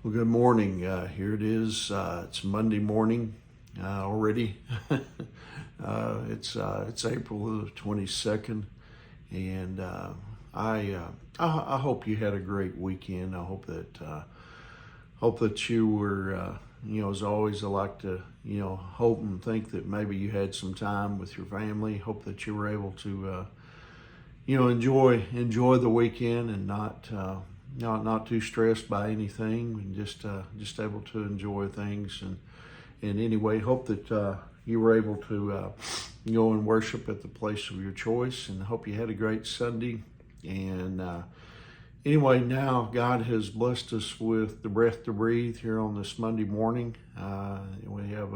Well, good morning. Here it is. It's Monday morning already. It's April the 22nd, and I hope you had a great weekend. I hope that you were as always I like to hope and think that maybe you had some time with your family. Hope that you were able to enjoy the weekend and not too stressed by anything, and just able to enjoy things. And anyway, hope that you were able to go and worship at the place of your choice, and hope you had a great Sunday. And anyway, now God has blessed us with the breath to breathe here on this Monday morning. We have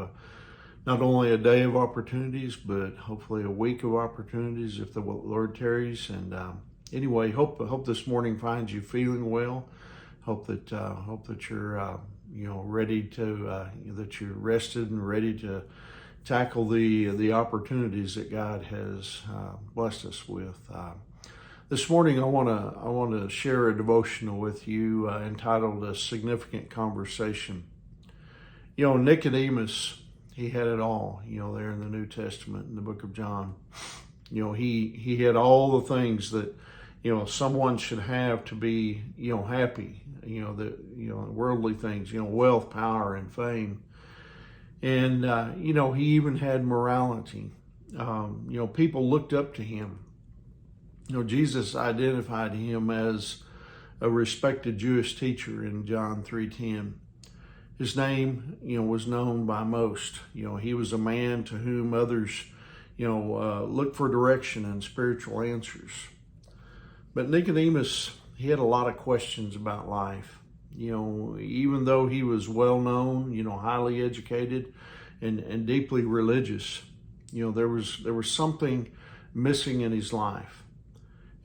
not only a day of opportunities, but hopefully a week of opportunities if the Lord tarries. And anyway, hope this morning finds you feeling well. Hope that you're ready to that you're rested and ready to tackle the opportunities that God has blessed us with. This morning, I want to share a devotional with you entitled "A Significant Conversation." Nicodemus, he had it all. There in the New Testament, in the book of John, he had all the things that someone should have to be happy. Worldly things, wealth, power, and fame, and he even had morality. People looked up to him. Jesus identified him as a respected Jewish teacher in John 3:10. His name, was known by most. He was a man to whom others, looked for direction and spiritual answers. But Nicodemus, he had a lot of questions about life. Even though he was well known, highly educated, and deeply religious, there was something missing in his life.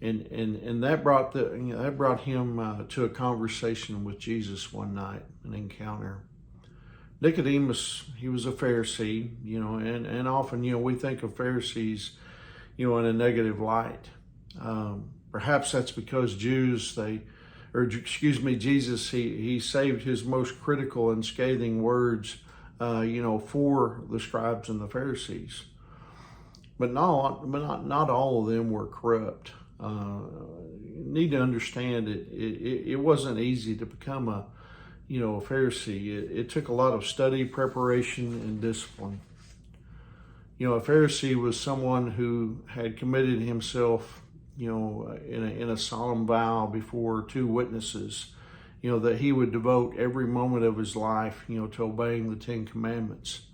And that brought him to a conversation with Jesus one night, an encounter. Nicodemus, he was a Pharisee, and often, we think of Pharisees, in a negative light. Perhaps that's because Jesus, he saved his most critical and scathing words, for the scribes and the Pharisees. But not all of them were corrupt. You need to understand it wasn't easy to become a Pharisee. It took a lot of study, preparation, and discipline. A Pharisee was someone who had committed himself, in a solemn vow before two witnesses, that he would devote every moment of his life, to obeying the Ten Commandments.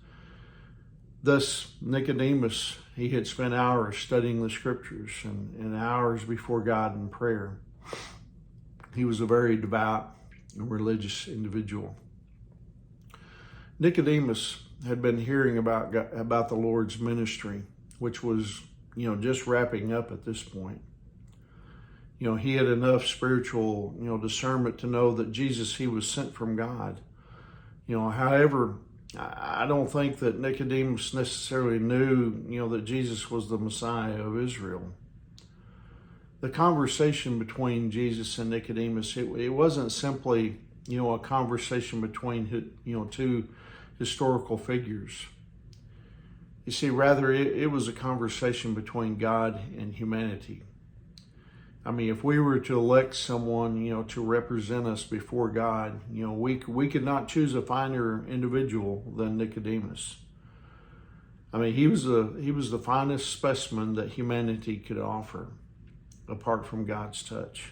Thus, Nicodemus, he had spent hours studying the scriptures and hours before God in prayer. He was a very devout and religious individual. Nicodemus had been hearing about the Lord's ministry, which was, just wrapping up at this point. He had enough spiritual, discernment to know that Jesus, he was sent from God. However, I don't think that Nicodemus necessarily knew, that Jesus was the Messiah of Israel. The conversation between Jesus and Nicodemus, it wasn't simply, a conversation between, two historical figures. You see, rather, it was a conversation between God and humanity. I mean, if we were to elect someone, to represent us before God, we could not choose a finer individual than Nicodemus. I mean, he was the finest specimen that humanity could offer, apart from God's touch.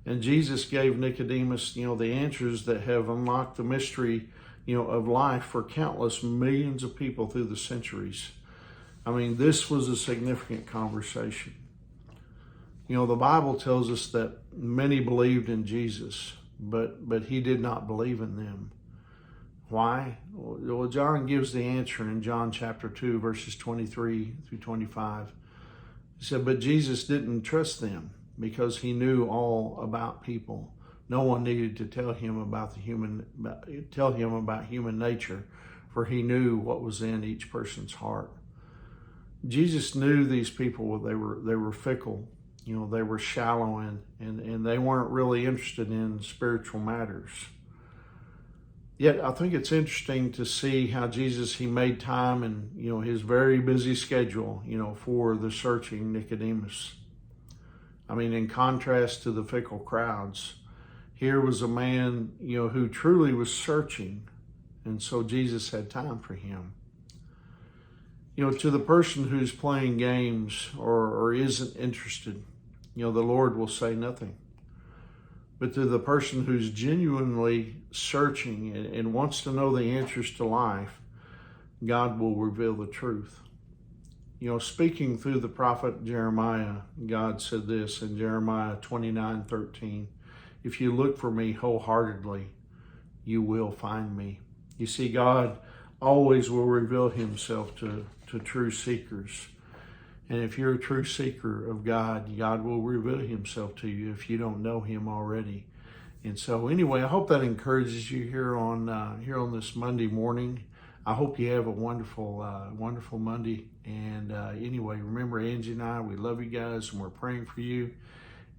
And Jesus gave Nicodemus, the answers that have unlocked the mystery, of life for countless millions of people through the centuries. I mean, this was a significant conversation. The Bible tells us that many believed in Jesus, but he did not believe in them. Why? Well, John gives the answer in John chapter 2, verses 23 through 25. He said, but Jesus didn't trust them because he knew all about people. No one needed to tell him about human nature, for he knew what was in each person's heart. Jesus knew these people, they were fickle. They were shallow and they weren't really interested in spiritual matters. Yet I think it's interesting to see how Jesus, he made time in, his very busy schedule, for the searching Nicodemus. I mean, in contrast to the fickle crowds, here was a man, who truly was searching. And so Jesus had time for him. To the person who's playing games or isn't interested, the Lord will say nothing. But to the person who's genuinely searching and wants to know the answers to life, God will reveal the truth. Speaking through the prophet Jeremiah, God said this in Jeremiah 29:13, "If you look for me wholeheartedly, you will find me." You see, God always will reveal himself to true seekers. And if you're a true seeker of God, God will reveal himself to you if you don't know him already. And so anyway, I hope that encourages you here on this Monday morning. I hope you have a wonderful Monday. And anyway, remember, Angie and I, we love you guys and we're praying for you.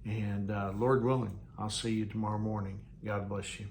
And Lord willing, I'll see you tomorrow morning. God bless you.